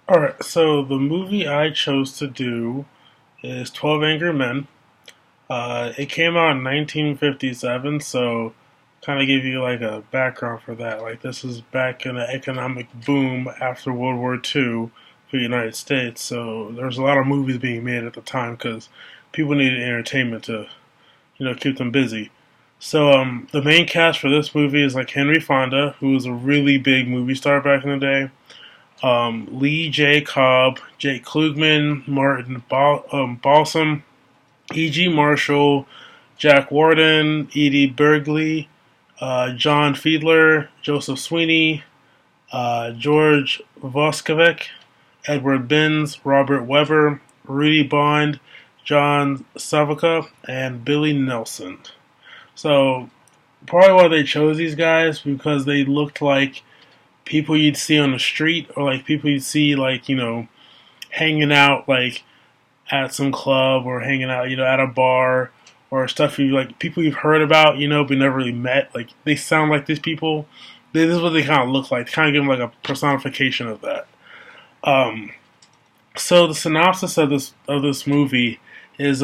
Alright, so the movie I chose to do is 12 Angry Men. It came out in 1957, so kind of give you like a background for that. Like, this is back in the economic boom after World War II for the United States, so there was a lot of movies being made at the time because people needed entertainment to, keep them busy. So, the main cast for this movie is like Henry Fonda, who was a really big movie star back in the day. Lee J. Cobb, Jake Klugman, Martin Balsam, E.G. Marshall, Jack Warden, Edie Bergley, John Fiedler, Joseph Sweeney, George Voskovic, Edward Binns, Robert Weber, Rudy Bond, John Savoca, and Billy Nelson. So, probably why they chose these guys because they looked like people you'd see on the street or like people you'd see like hanging out like at some club or hanging out at a bar or stuff you like people you've heard about but never really met. Like, they sound like these people. This is what they kind of look like. Kind of give them like a personification of that. um so the synopsis of this movie is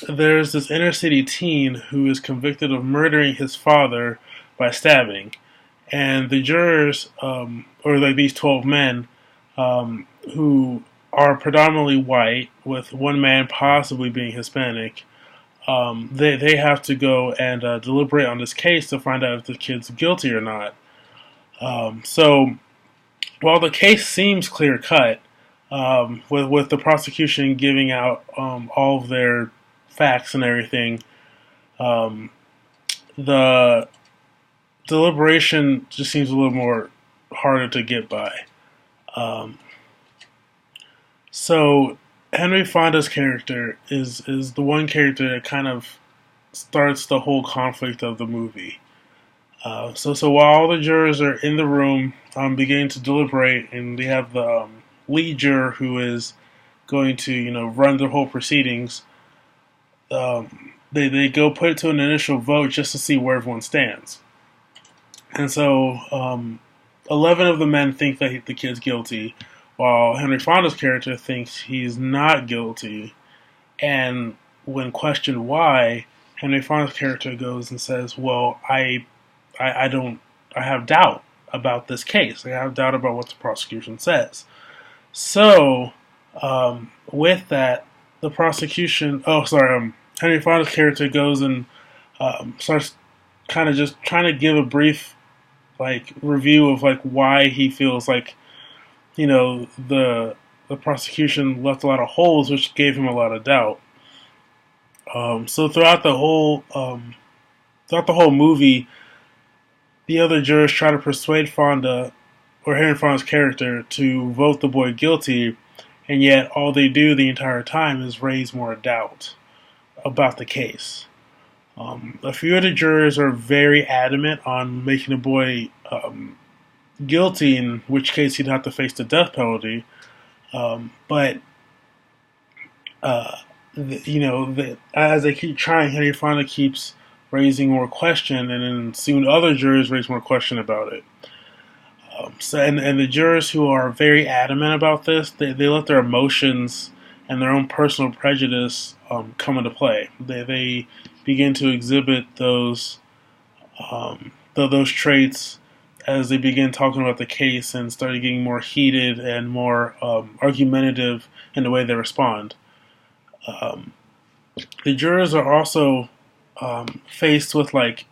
there's this inner city teen who is convicted of murdering his father by stabbing, and the jurors, or like these 12 men, who are predominantly white, with one man possibly being Hispanic, they have to go and deliberate on this case to find out if the kid's guilty or not. So while the case seems clear cut, with the prosecution giving out all of their facts and everything, um, the deliberation just seems a little more harder to get by. Um, so Henry Fonda's character is the one character that kind of starts the whole conflict of the movie. So while all the jurors are in the room, beginning to deliberate, and they have the lead juror who is going to run the whole proceedings, they go put it to an initial vote just to see where everyone stands. And so 11 of the men think that the kid's guilty, while Henry Fonda's character thinks he's not guilty. And when questioned why, Henry Fonda's character goes and says, "Well, I don't, I have doubt about this case. I have doubt about what the prosecution says." So, with that, the prosecution, Henry Fonda's character goes and starts kind of just trying to give a brief like review of like why he feels like the prosecution left a lot of holes, which gave him a lot of doubt. So throughout the whole movie, the other jurors try to persuade Fonda or Henry Fonda's character to vote the boy guilty, and yet all they do the entire time is raise more doubt about the case. A few of the jurors are very adamant on making the boy guilty, in which case he'd have to face the death penalty. But as they keep trying, Henry Fonda keeps raising more question, and then soon other jurors raise more question about it. And the jurors who are very adamant about this, they let their emotions and their own personal prejudice come into play. They begin to exhibit those traits as they begin talking about the case and started getting more heated and more argumentative in the way they respond. Um, the jurors are also faced with like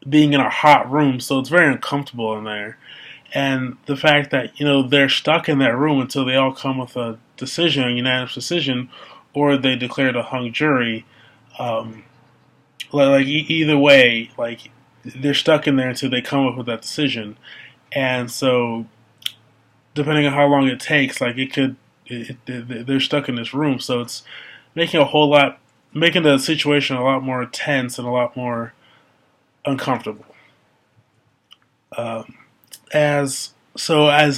being in a hot room, so it's very uncomfortable in there. And the fact that they're stuck in that room until they all come with a decision, a unanimous decision, or they declare a hung jury. Um, either way, like they're stuck in there until they come up with that decision. And so, depending on how long it takes, like they're stuck in this room. So it's making making the situation a lot more tense and a lot more uncomfortable. Um, as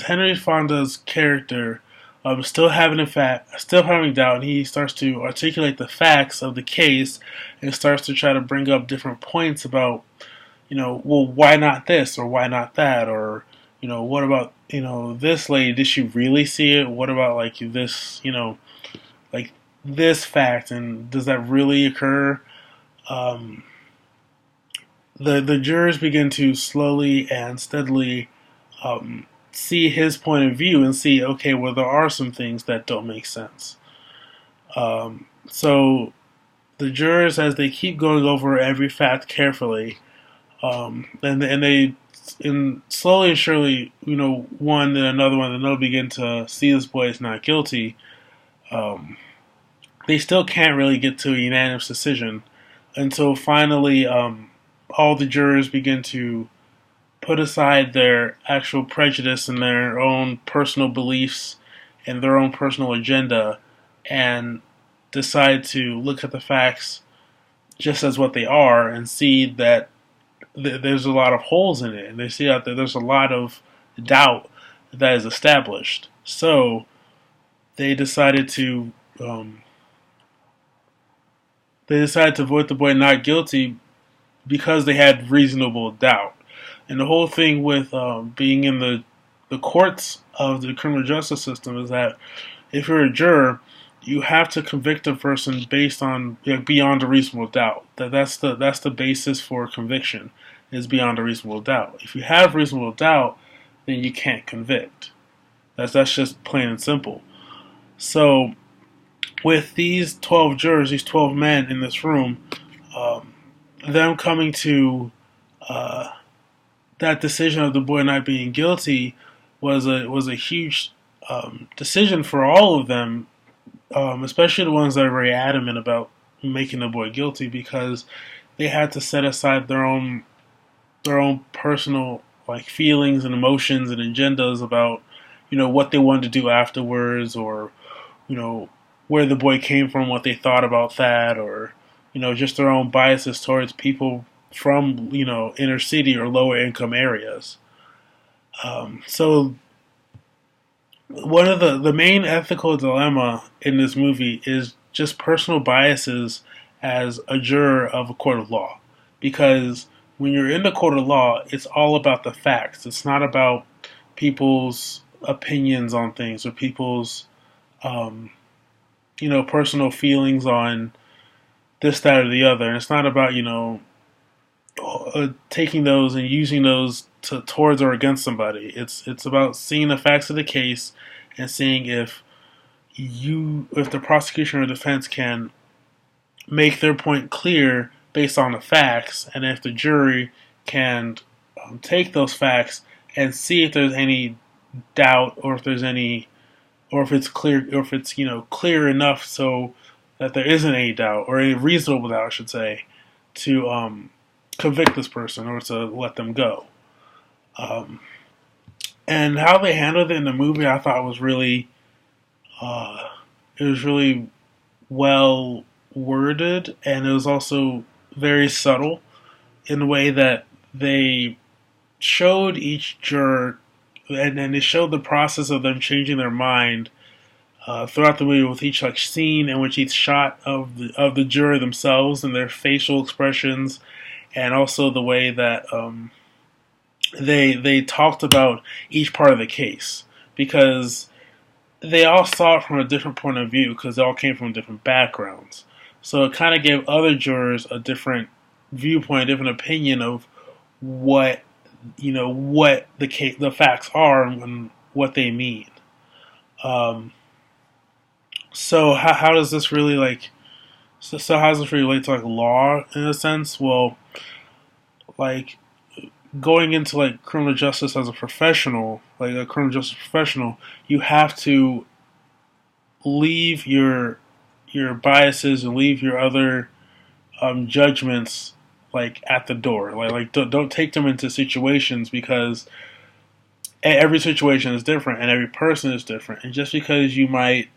Henry Fonda's character, still having doubt, and he starts to articulate the facts of the case and starts to try to bring up different points about, well, why not this or why not that, or what about, this lady? Did she really see it? What about like this, like this fact, and does that really occur? Um, the jurors begin to slowly and steadily see his point of view and see, okay, well, there are some things that don't make sense. So the jurors, as they keep going over every fact carefully, and they and slowly and surely, one then another one, and they'll begin to see this boy is not guilty. Um, they still can't really get to a unanimous decision until finally all the jurors begin to put aside their actual prejudice and their own personal beliefs and their own personal agenda and decide to look at the facts just as what they are and see that there's a lot of holes in it, and they see out there there's a lot of doubt that is established. So they decided to um, vote the boy not guilty because they had reasonable doubt. And the whole thing with being in the courts of the criminal justice system is that if you're a juror, you have to convict a person based on, beyond a reasonable doubt. That's the basis for conviction, is beyond a reasonable doubt. If you have reasonable doubt, then you can't convict. That's just plain and simple. So with these 12 jurors, these 12 men in this room, um, them coming to uh, that decision of the boy not being guilty was a huge decision for all of them, especially the ones that are very adamant about making the boy guilty, because they had to set aside their own personal like feelings and emotions and agendas about what they wanted to do afterwards, or you know where the boy came from, what they thought about that, or just their own biases towards people from inner city or lower income areas. So one of the main ethical dilemma in this movie is just personal biases as a juror of a court of law, because when you're in the court of law, it's all about the facts. It's not about people's opinions on things or people's um, personal feelings on this, that, or the other. And it's not about taking those and using those towards or against somebody. It's about seeing the facts of the case and seeing if the prosecution or defense can make their point clear based on the facts, and if the jury can take those facts and see if there's any doubt, or if there's any, or if it's clear, or if it's clear enough so that there isn't any doubt or any reasonable doubt, I should say, to convict this person or to let them go. Um, and how they handled it in the movie, I thought was really, uh, it was really well worded, and it was also very subtle in the way that they showed each juror, and they showed the process of them changing their mind throughout the movie, with each like scene and with each shot of the juror themselves and their facial expressions, and also the way that they talked about each part of the case, because they all saw it from a different point of view because they all came from different backgrounds. So it kind of gave other jurors a different viewpoint, a different opinion of what what the facts are and what they mean. Um, so how does this really how does this relate to like law in a sense? Well, like going into like criminal justice as a professional, like a criminal justice professional, you have to leave your biases and leave your other judgments like at the door. Like don't take them into situations, because every situation is different and every person is different. And just because you might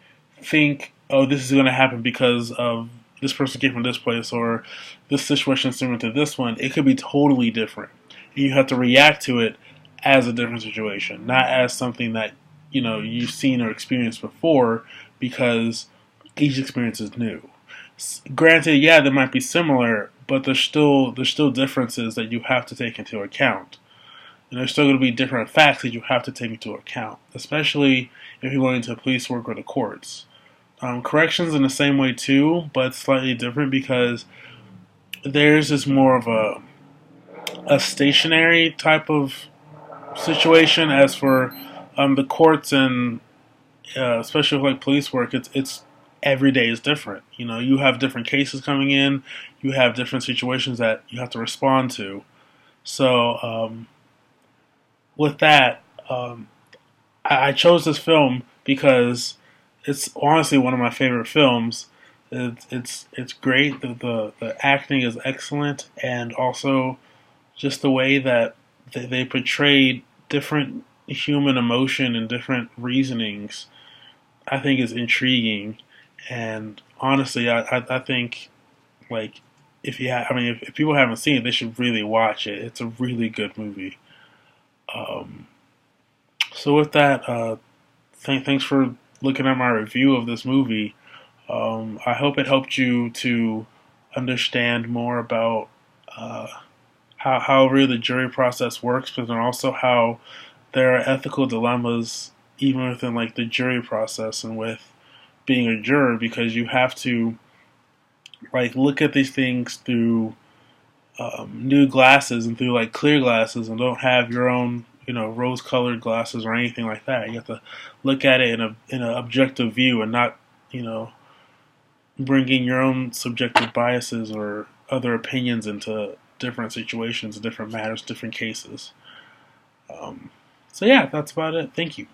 think, oh, this is going to happen because of this person came from this place, or this situation is similar to this one, it could be totally different. And you have to react to it as a different situation, not as something that you've seen or experienced before, because each experience is new. Granted, yeah, they might be similar, but there's still differences that you have to take into account. and there's still going to be different facts that you have to take into account, especially if you're going into police work or the courts. Corrections in the same way too, but slightly different because theirs is more of a stationary type of situation. As for the courts and especially like police work, it's every day is different. You know, you have different cases coming in, you have different situations that you have to respond to. So with that, I chose this film because it's honestly one of my favorite films. It's great. The acting is excellent, and also just the way that they portrayed different human emotion and different reasonings, I think is intriguing. And honestly, I think like I mean, if people haven't seen it, they should really watch it. It's a really good movie. Um, so with that, thanks for looking at my review of this movie. I hope it helped you to understand more about uh, how really the jury process works, but then also how there are ethical dilemmas even within like the jury process and with being a juror, because you have to like look at these things through new glasses and through like clear glasses, and don't have your own rose-colored glasses or anything like that. You have to look at it in an objective view and not you know bringing your own subjective biases or other opinions into different situations, different matters, different cases. Um, so yeah, that's about it. Thank you.